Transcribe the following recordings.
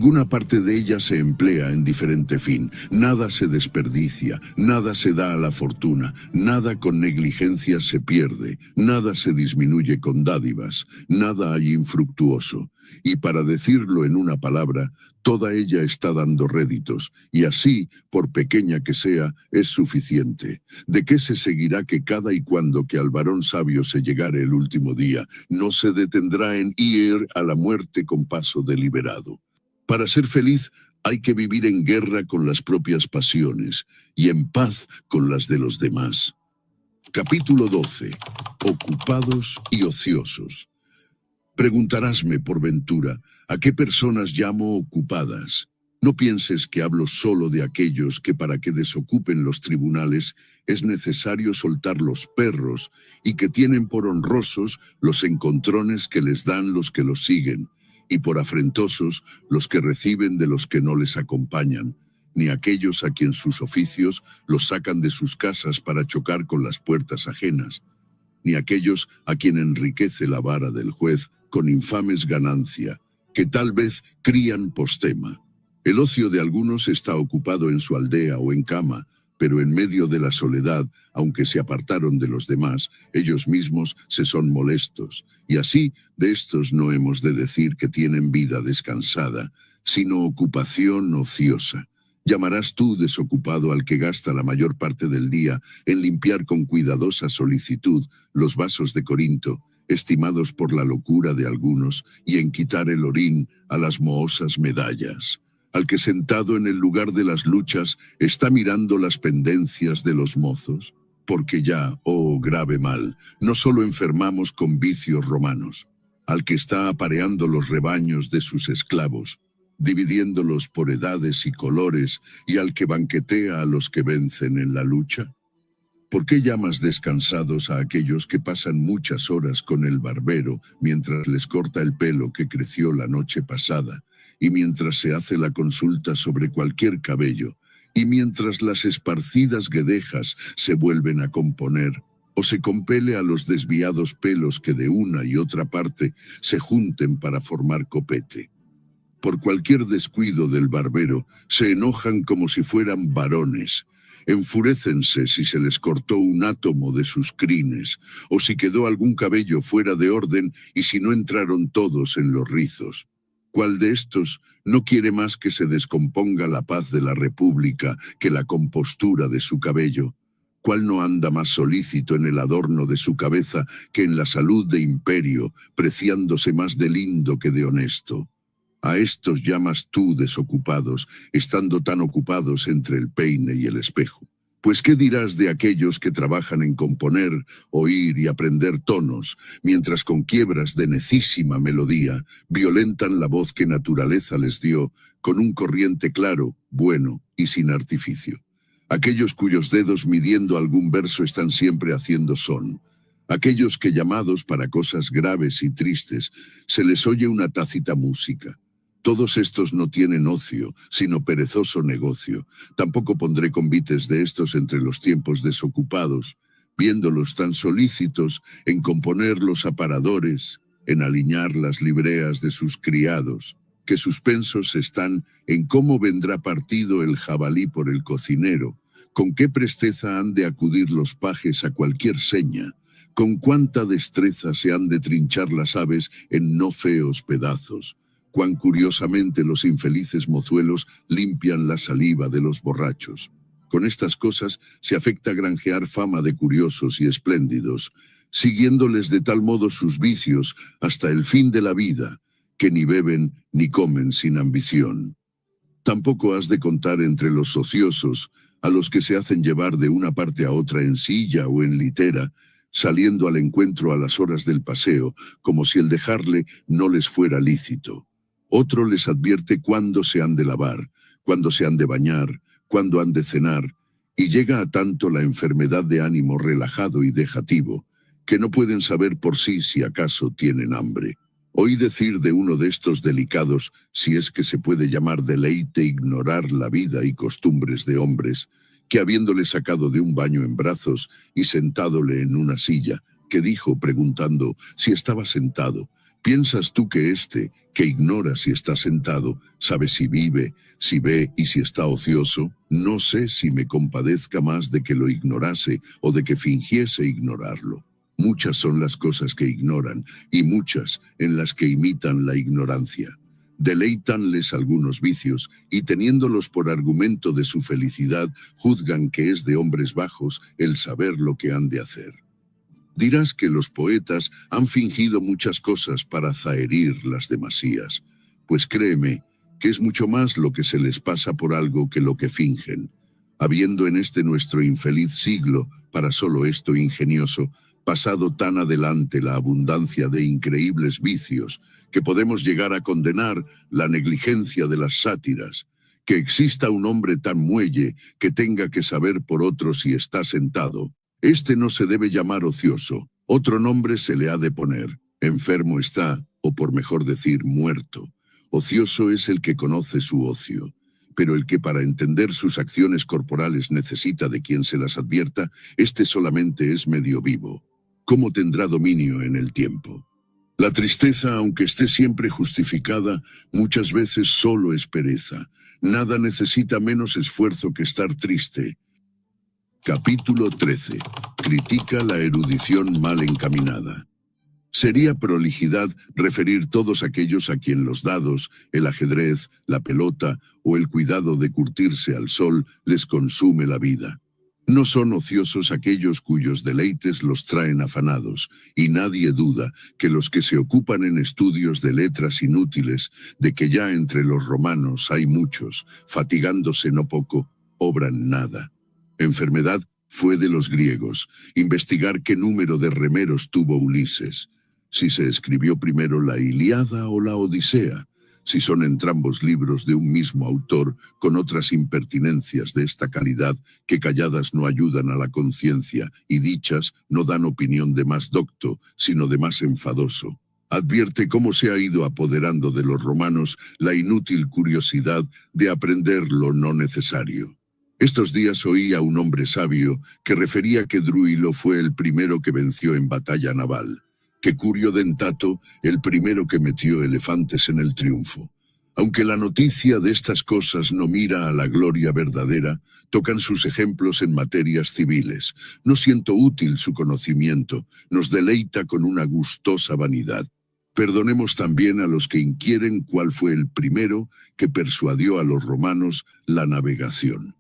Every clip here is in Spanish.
Ninguna parte de ella se emplea en diferente fin, nada se desperdicia, nada se da a la fortuna, nada con negligencia se pierde, nada se disminuye con dádivas, nada hay infructuoso. Y para decirlo en una palabra, toda ella está dando réditos, y así, por pequeña que sea, es suficiente. ¿De qué se seguirá que cada y cuando que al varón sabio se llegare el último día, no se detendrá en ir a la muerte con paso deliberado? Para ser feliz hay que vivir en guerra con las propias pasiones y en paz con las de los demás. Capítulo 12. Ocupados y ociosos. Preguntarásme, por ventura, ¿a qué personas llamo ocupadas? No pienses que hablo solo de aquellos que para que desocupen los tribunales es necesario soltar los perros y que tienen por honrosos los encontrones que les dan los que los siguen, y por afrentosos los que reciben de los que no les acompañan, ni aquellos a quien sus oficios los sacan de sus casas para chocar con las puertas ajenas, ni aquellos a quien enriquece la vara del juez con infames ganancia, que tal vez crían postema. El ocio de algunos está ocupado en su aldea o en cama, pero en medio de la soledad, aunque se apartaron de los demás, ellos mismos se son molestos, y así de estos no hemos de decir que tienen vida descansada, sino ocupación ociosa. ¿Llamarás tú desocupado al que gasta la mayor parte del día en limpiar con cuidadosa solicitud los vasos de Corinto, estimados por la locura de algunos, y en quitar el orín a las mohosas medallas? Al que sentado en el lugar de las luchas está mirando las pendencias de los mozos, porque ya, oh grave mal, no solo enfermamos con vicios romanos. Al que está apareando los rebaños de sus esclavos, dividiéndolos por edades y colores, y al que banquetea a los que vencen en la lucha. ¿Por qué llamas descansados a aquellos que pasan muchas horas con el barbero mientras les corta el pelo que creció la noche pasada, y mientras se hace la consulta sobre cualquier cabello, y mientras las esparcidas guedejas se vuelven a componer, o se compele a los desviados pelos que de una y otra parte se junten para formar copete? Por cualquier descuido del barbero, se enojan como si fueran varones. Enfurécense si se les cortó un átomo de sus crines, o si quedó algún cabello fuera de orden y si no entraron todos en los rizos. ¿Cuál de estos no quiere más que se descomponga la paz de la república que la compostura de su cabello? ¿Cuál no anda más solícito en el adorno de su cabeza que en la salud de imperio, preciándose más de lindo que de honesto? A estos llamas tú desocupados, estando tan ocupados entre el peine y el espejo. Pues ¿qué dirás de aquellos que trabajan en componer, oír y aprender tonos, mientras con quiebras de necísima melodía violentan la voz que naturaleza les dio, con un corriente claro, bueno y sin artificio? Aquellos cuyos dedos midiendo algún verso están siempre haciendo son. Aquellos que llamados para cosas graves y tristes se les oye una tácita música. Todos estos no tienen ocio, sino perezoso negocio. Tampoco pondré convites de estos entre los tiempos desocupados, viéndolos tan solícitos en componer los aparadores, en alinear las libreas de sus criados, que suspensos están en cómo vendrá partido el jabalí por el cocinero, con qué presteza han de acudir los pajes a cualquier seña, con cuánta destreza se han de trinchar las aves en no feos pedazos, cuán curiosamente los infelices mozuelos limpian la saliva de los borrachos. Con estas cosas se afecta granjear fama de curiosos y espléndidos, siguiéndoles de tal modo sus vicios hasta el fin de la vida, que ni beben ni comen sin ambición. Tampoco has de contar entre los ociosos a los que se hacen llevar de una parte a otra en silla o en litera, saliendo al encuentro a las horas del paseo, como si el dejarle no les fuera lícito. Otro les advierte cuándo se han de lavar, cuándo se han de bañar, cuándo han de cenar, y llega a tanto la enfermedad de ánimo relajado y dejativo, que no pueden saber por sí si acaso tienen hambre. Oí decir de uno de estos delicados, si es que se puede llamar deleite ignorar la vida y costumbres de hombres, que habiéndole sacado de un baño en brazos y sentádole en una silla, que dijo preguntando si estaba sentado, ¿Piensas tú que que ignora si está sentado, sabe si vive, si ve y si está ocioso? No sé si me compadezca más de que lo ignorase o de que fingiese ignorarlo. Muchas son las cosas que ignoran y muchas en las que imitan la ignorancia. Deleitanles algunos vicios y teniéndolos por argumento de su felicidad, juzgan que es de hombres bajos el saber lo que han de hacer. Dirás que los poetas han fingido muchas cosas para zaherir las demasías, pues créeme que es mucho más lo que se les pasa por algo que lo que fingen. Habiendo en este nuestro infeliz siglo, para solo esto ingenioso, pasado tan adelante la abundancia de increíbles vicios, que podemos llegar a condenar la negligencia de las sátiras, que exista un hombre tan muelle que tenga que saber por otro si está sentado. Este no se debe llamar ocioso, otro nombre se le ha de poner. Enfermo está, o por mejor decir, muerto. Ocioso es el que conoce su ocio, pero el que para entender sus acciones corporales necesita de quien se las advierta, este solamente es medio vivo. ¿Cómo tendrá dominio en el tiempo? La tristeza, aunque esté siempre justificada, muchas veces solo es pereza. Nada necesita menos esfuerzo que estar triste. Capítulo 13. Critica la erudición mal encaminada. Sería prolijidad referir todos aquellos a quien los dados, el ajedrez, la pelota o el cuidado de curtirse al sol les consume la vida. No son ociosos aquellos cuyos deleites los traen afanados, y nadie duda que los que se ocupan en estudios de letras inútiles, de que ya entre los romanos hay muchos, fatigándose no poco, obran nada. Enfermedad fue de los griegos, investigar qué número de remeros tuvo Ulises, si se escribió primero la Ilíada o la Odisea, si son entrambos libros de un mismo autor con otras impertinencias de esta calidad que calladas no ayudan a la conciencia y dichas no dan opinión de más docto, sino de más enfadoso. Advierte cómo se ha ido apoderando de los romanos la inútil curiosidad de aprender lo no necesario. Estos días oí a un hombre sabio que refería que Druilo fue el primero que venció en batalla naval, que Curio Dentato el primero que metió elefantes en el triunfo. Aunque la noticia de estas cosas no mira a la gloria verdadera, tocan sus ejemplos en materias civiles. No siento útil su conocimiento, nos deleita con una gustosa vanidad. Perdonemos también a los que inquieren cuál fue el primero que persuadió a los romanos la navegación.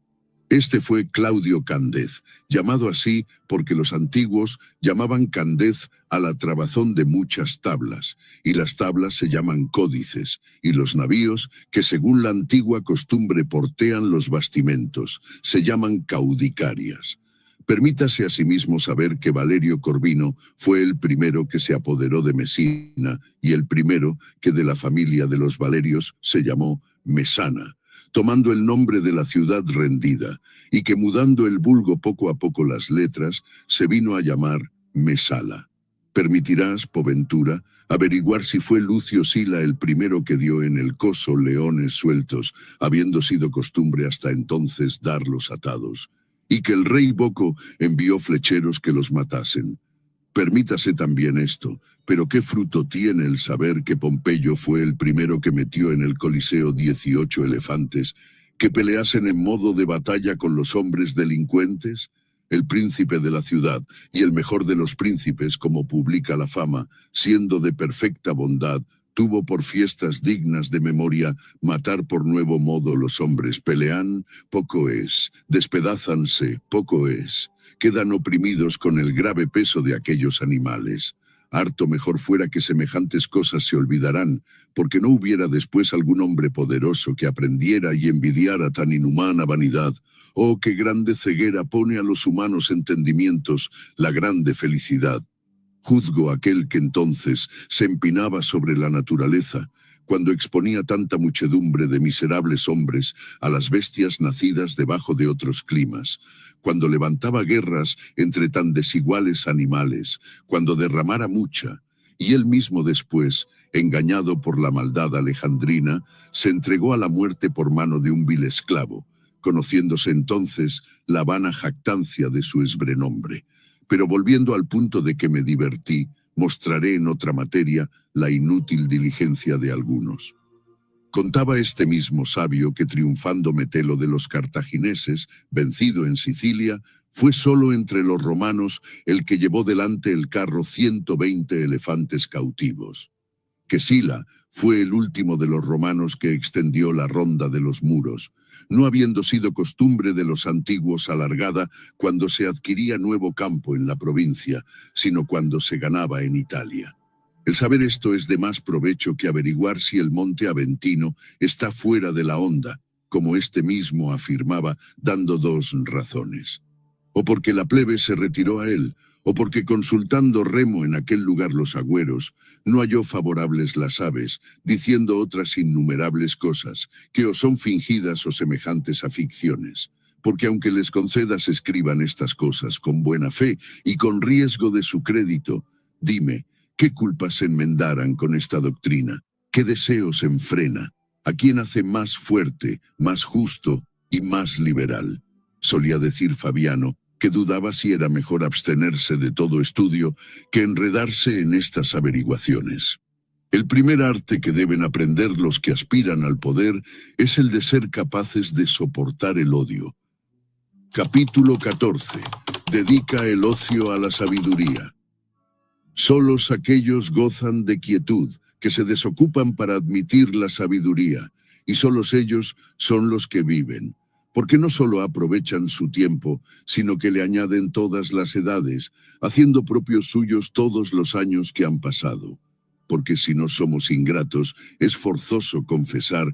Este fue Claudio Candez, llamado así porque los antiguos llamaban Candez a la trabazón de muchas tablas, y las tablas se llaman códices, y los navíos, que según la antigua costumbre portean los bastimentos, se llaman caudicarias. Permítase asimismo saber que Valerio Corvino fue el primero que se apoderó de Mesina, y el primero que de la familia de los Valerios se llamó Mesana, tomando el nombre de la ciudad rendida, y que mudando el vulgo poco a poco las letras, se vino a llamar Mesala. Permitirás, po ventura, averiguar si fue Lucio Sila el primero que dio en el coso leones sueltos, habiendo sido costumbre hasta entonces darlos atados, y que el rey Boco envió flecheros que los matasen. Permítase también esto, pero ¿qué fruto tiene el saber que Pompeyo fue el primero que metió en el Coliseo 18 elefantes, que peleasen en modo de batalla con los hombres delincuentes? El príncipe de la ciudad, y el mejor de los príncipes, como publica la fama, siendo de perfecta bondad, tuvo por fiestas dignas de memoria matar por nuevo modo los hombres. Pelean, poco es, despedázanse, poco es. Quedan oprimidos con el grave peso de aquellos animales. Harto mejor fuera que semejantes cosas se olvidarán, porque no hubiera después algún hombre poderoso que aprendiera y envidiara tan inhumana vanidad. Oh, qué grande ceguera pone a los humanos entendimientos la grande felicidad. Juzgo aquel que entonces se empinaba sobre la naturaleza, cuando exponía tanta muchedumbre de miserables hombres a las bestias nacidas debajo de otros climas, cuando levantaba guerras entre tan desiguales animales, cuando derramara mucha, y él mismo después, engañado por la maldad alejandrina, se entregó a la muerte por mano de un vil esclavo, conociéndose entonces la vana jactancia de su esbrenombre. Pero volviendo al punto de que me divertí, mostraré en otra materia la inútil diligencia de algunos. Contaba este mismo sabio que triunfando Metelo de los cartagineses, vencido en Sicilia, fue solo entre los romanos el que llevó delante el carro 120 elefantes cautivos. Que Sila fue el último de los romanos que extendió la ronda de los muros, no habiendo sido costumbre de los antiguos alargada cuando se adquiría nuevo campo en la provincia, sino cuando se ganaba en Italia. El saber esto es de más provecho que averiguar si el monte Aventino está fuera de la honda, como este mismo afirmaba, dando dos razones. O porque la plebe se retiró a él, o porque consultando remo en aquel lugar los agüeros, no halló favorables las aves, diciendo otras innumerables cosas, que o son fingidas o semejantes a ficciones. Porque aunque les concedas escriban estas cosas con buena fe y con riesgo de su crédito, dime, ¿qué culpas se enmendaran con esta doctrina? ¿Qué deseos enfrena? ¿A quién hace más fuerte, más justo y más liberal? Solía decir Fabiano, que dudaba si era mejor abstenerse de todo estudio que enredarse en estas averiguaciones. El primer arte que deben aprender los que aspiran al poder es el de ser capaces de soportar el odio. Capítulo 14. Dedica el ocio a la sabiduría. Solos aquellos gozan de quietud, que se desocupan para admitir la sabiduría, y solos ellos son los que viven, porque no solo aprovechan su tiempo, sino que le añaden todas las edades, haciendo propios suyos todos los años que han pasado. Porque si no somos ingratos, es forzoso confesar